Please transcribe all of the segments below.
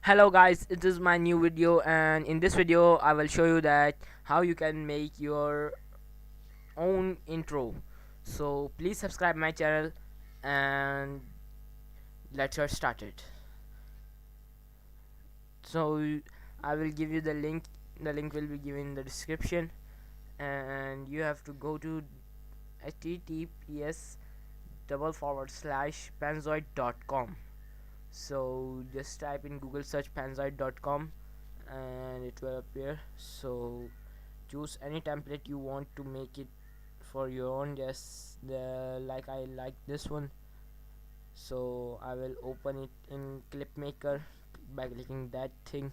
Hello guys, it is my new video, and in this video I will show you that how you can make your own intro. So please subscribe my channel and let's get started. So I will give you the link. The link will be given in the description, and you have to go to https://panzoid.com. So just type in Google search panzoid.com and it will appear. So choose any template you want to make it for your own. Just like I like this one, so I will open it in Clipmaker by clicking that thing.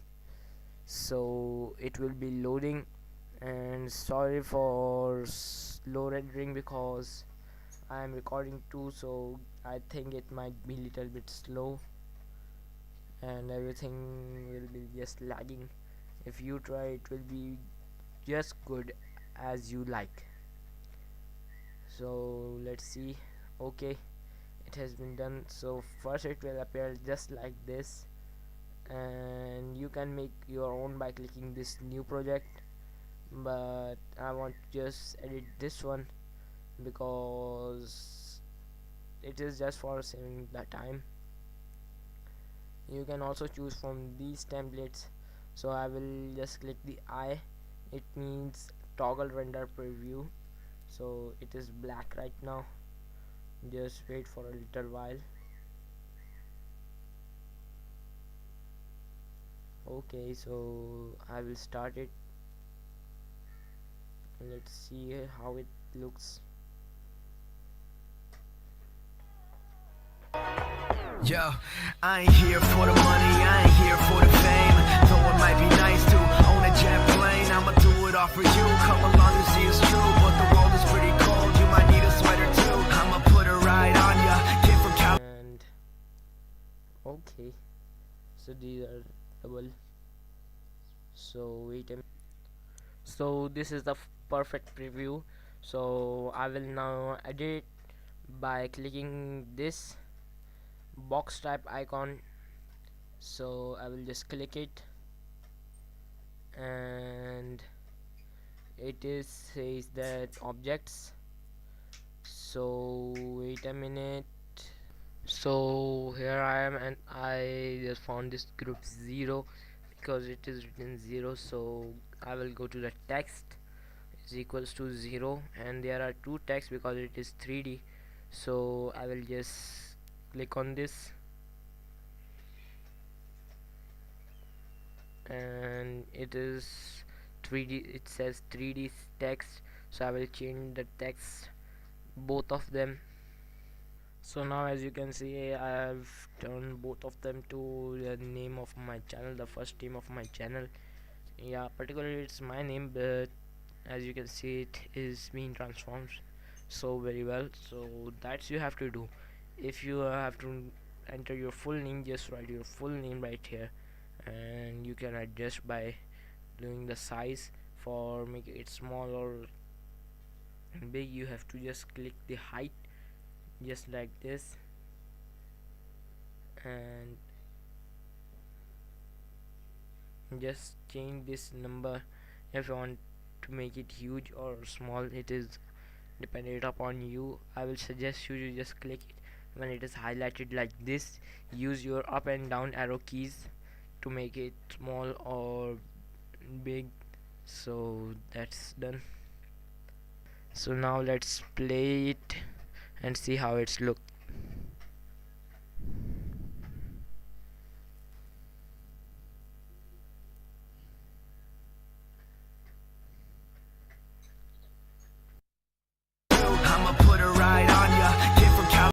So it will be loading, and sorry for slow rendering because I am recording too, so I think it might be little bit slow and everything will be just lagging. If you try, it will be just good as you like. So let's see. Okay, it has been done. So first it will appear just like this, and you can make your own by clicking this new project, but I want to just edit this one because it is just for saving the time. You can also choose from these templates, so I will just click the I. It means toggle render preview, so it is black right now. Just wait for a little while. Okay, so I will start it. Let's see how it looks. Yo, I ain't here for the money, I ain't here for the fame. Though it might be nice to own a jet plane, I'ma do it all for you. Come along and see it's true, but the world is pretty cold. You might need a sweater too. I'ma put a ride on ya. Kid from Cal. And okay, so these are double. So wait a minute. So this is the perfect preview. So I will now edit by clicking this box type icon. So I will just click it, and it is says that objects. So wait a minute. So here I am, and I just found this group 0 because it is written 0. So I will go to the text is equals to 0, and there are two text because it is 3D. So I will just click on this, and it is 3D. It says 3D text, so I will change the text, both of them. So now as you can see, I have turned both of them to the name of my channel, the first name of my channel. Yeah, particularly it's my name, but as you can see it is being transformed so very well. So that's you have to do. If you have to enter your full name, just write your full name right here, and you can adjust by doing the size. For making it small or big, you have to just click the height just like this, and just change this number if you want to make it huge or small. It is dependent upon you. I will suggest you to just click it when it is highlighted like this. Use your up and down arrow keys to make it small or big. So that's done. So now let's play it and see how it's look. I'ma put a ride on ya. Kid from Cal.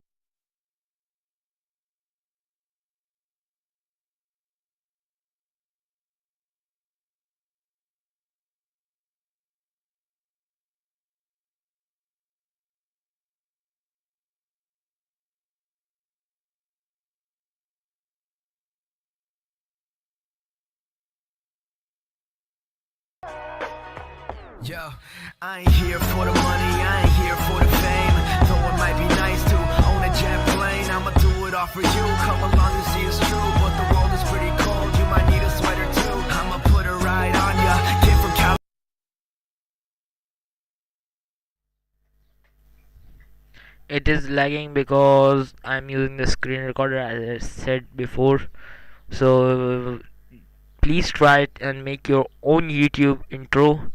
Yo, I ain't here for the money, I ain't here for the fame. Though it might be nice to own a jet plane, I'ma do it all for you. Come along and see it's true, but the world is pretty cold. You it is lagging because I'm using the screen recorder as I said before. So please try it and make your own YouTube intro,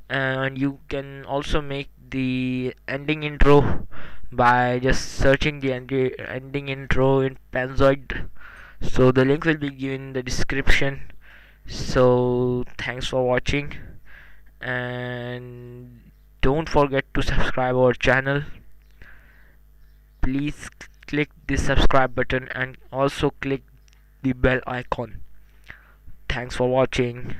and you can also make the ending intro by just searching the ending intro in panzoid. So the link will be given in the description. So thanks for watching, and don't forget to subscribe our channel. Please click the subscribe button and also click the bell icon. Thanks for watching.